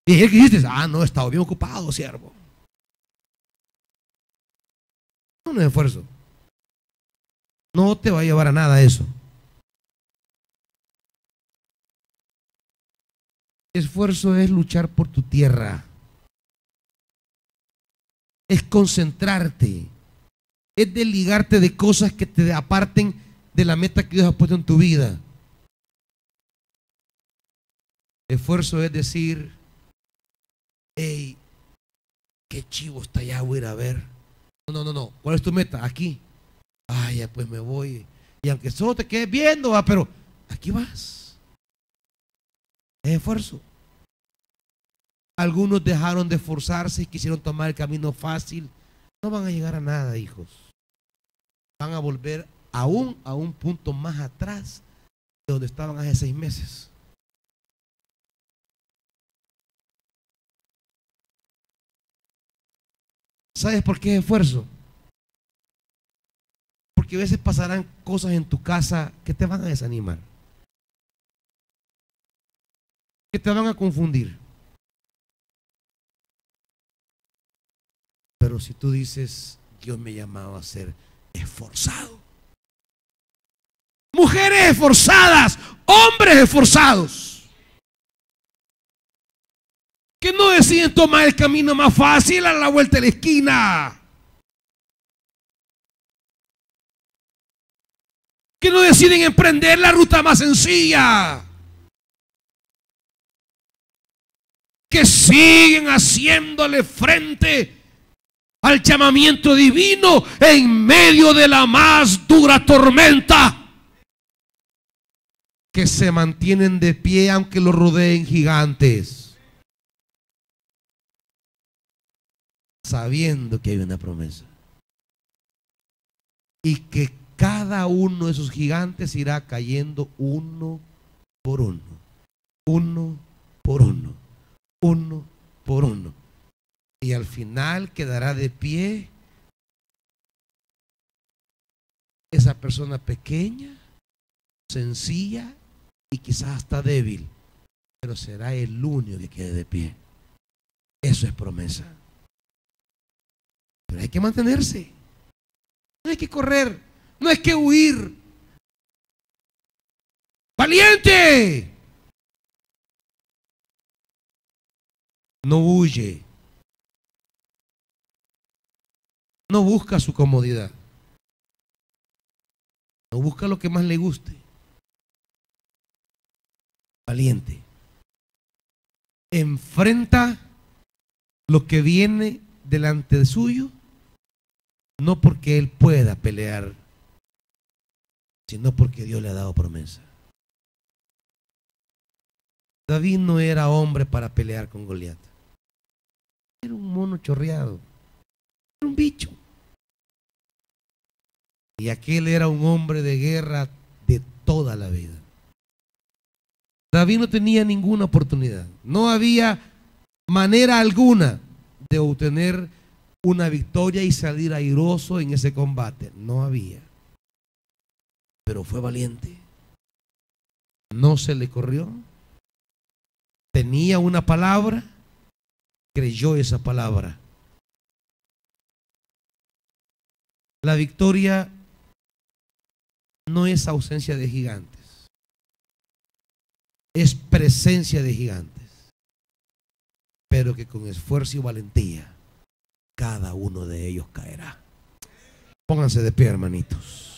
¿Y qué hiciste? Ah, no, he estado bien ocupado, siervo. No es esfuerzo. No te va a llevar a nada eso. Esfuerzo es luchar por tu tierra. Es concentrarte. Es desligarte de cosas que te aparten de la meta que Dios ha puesto en tu vida. Esfuerzo es decir, hey, qué chivo está allá, voy a ir a ver. No. ¿Cuál es tu meta? Aquí. Ay, ya pues me voy. Y aunque solo te quedes viendo, pero aquí vas. Es esfuerzo. Algunos dejaron de esforzarse y quisieron tomar el camino fácil. No van a llegar a nada, hijos. Van a volver aún a un punto más atrás de donde estaban hace 6 meses. ¿Sabes por qué es esfuerzo? Porque a veces pasarán cosas en tu casa que te van a desanimar, que te van a confundir. Pero si tú dices, Dios me llamaba a ser esforzado. Mujeres esforzadas, hombres esforzados, que no deciden tomar el camino más fácil a la vuelta de la esquina, que no deciden emprender la ruta más sencilla, que siguen haciéndole frente al llamamiento divino en medio de la más dura tormenta, que se mantienen de pie aunque los rodeen gigantes, sabiendo que hay una promesa y que cada uno de esos gigantes irá cayendo uno por uno, uno por uno, uno por uno. Y al final quedará de pie esa persona pequeña, sencilla y quizás hasta débil, pero será el único que quede de pie. Eso es promesa. Pero hay que mantenerse. No hay que correr, no hay que huir. ¡Valiente! No huye. No busca su comodidad. No busca lo que más le guste. Valiente. enfrenta lo que viene delante de suyo, no porque él pueda pelear, sino porque Dios le ha dado promesa. David no era hombre para pelear con Goliat. Era un mono chorreado, era un bicho. Y aquel era un hombre de guerra de toda la vida. David no tenía ninguna oportunidad. No había manera alguna de obtener una victoria y salir airoso en ese combate. No había. Pero fue valiente. No se le corrió. Tenía una palabra. Creyó esa palabra. La victoria no es ausencia de gigantes, es presencia de gigantes, pero que con esfuerzo y valentía cada uno de ellos caerá. Pónganse de pie, hermanitos.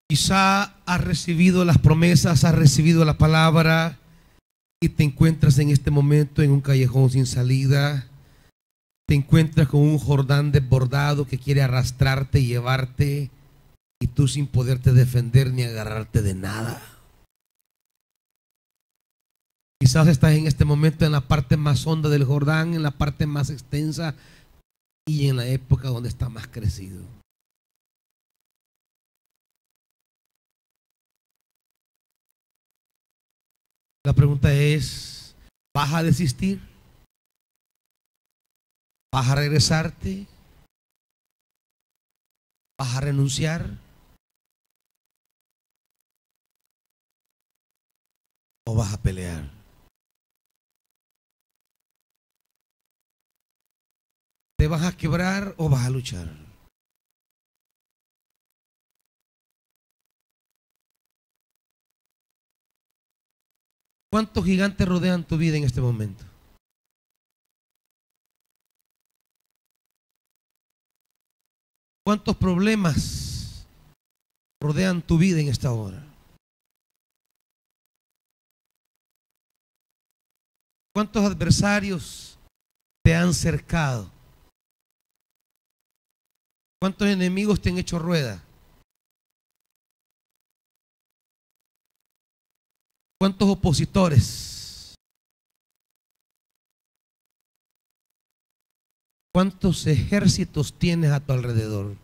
Quizá has recibido las promesas, has recibido la palabra y te encuentras en este momento en un callejón sin salida. Te encuentras con un Jordán desbordado que quiere arrastrarte y llevarte, y tú sin poderte defender ni agarrarte de nada. Quizás estás en este momento en la parte más honda del Jordán, en la parte más extensa y en la época donde está más crecido. La pregunta es, ¿vas a desistir? ¿Vas a regresarte? ¿Vas a renunciar? ¿O vas a pelear? ¿Te vas a quebrar o vas a luchar? ¿Cuántos gigantes rodean tu vida en este momento? ¿Cuántos problemas rodean tu vida en esta hora? ¿Cuántos adversarios te han cercado? ¿Cuántos enemigos te han hecho rueda? ¿Cuántos opositores? ¿Cuántos ejércitos tienes a tu alrededor?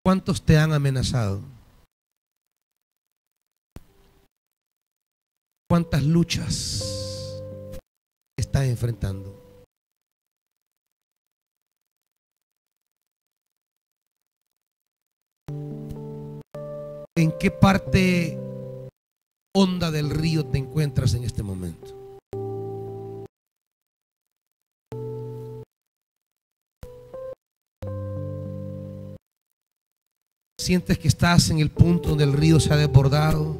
¿Cuántos te han amenazado? ¿Cuántas luchas estás enfrentando? ¿En qué parte honda del río te encuentras en este momento? ¿Sientes que estás en el punto donde el río se ha desbordado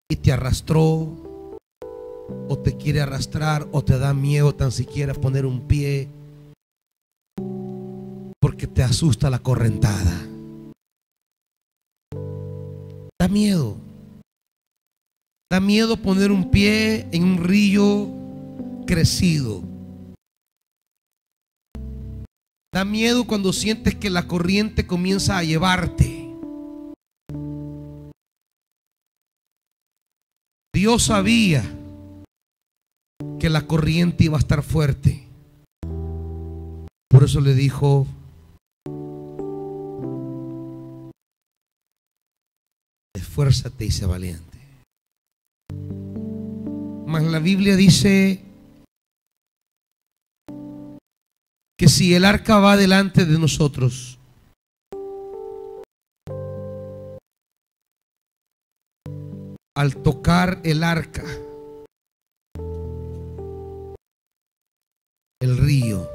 y te arrastró, o te quiere arrastrar, o te da miedo tan siquiera poner un pie porque te asusta la correntada? Da miedo. Da miedo poner un pie en un río crecido. Da miedo cuando sientes que la corriente comienza a llevarte. Dios sabía que la corriente iba a estar fuerte. Por eso le dijo: esfuérzate y sé valiente. Mas la Biblia dice que si el arca va delante de nosotros, al tocar el arca, el río,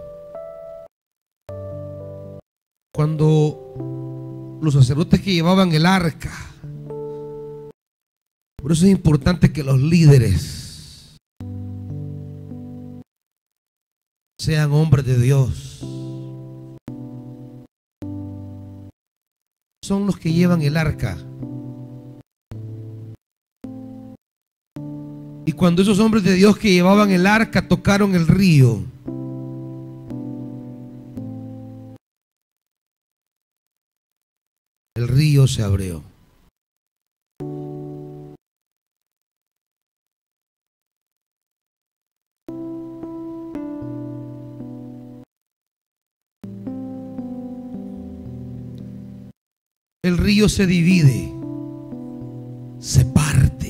cuando los sacerdotes que llevaban el arca Por eso es importante que los líderes sean hombres de Dios. Son los que llevan el arca. Y cuando esos hombres de Dios que llevaban el arca tocaron el río, el río se abrió. El río se divide, se parte.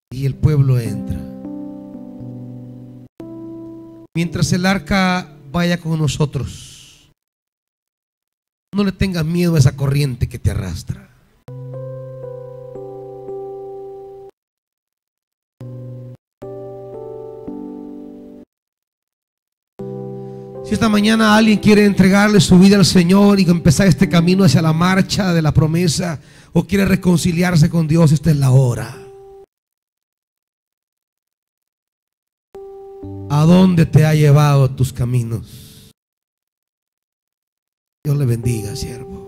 Y el pueblo entra. Mientras el arca vaya con nosotros, no le tengas miedo a esa corriente que te arrastra. Si esta mañana alguien quiere entregarle su vida al Señor y empezar este camino hacia la marcha de la promesa, o quiere reconciliarse con Dios, esta es la hora. ¿A dónde te ha llevado tus caminos? Dios le bendiga, siervo.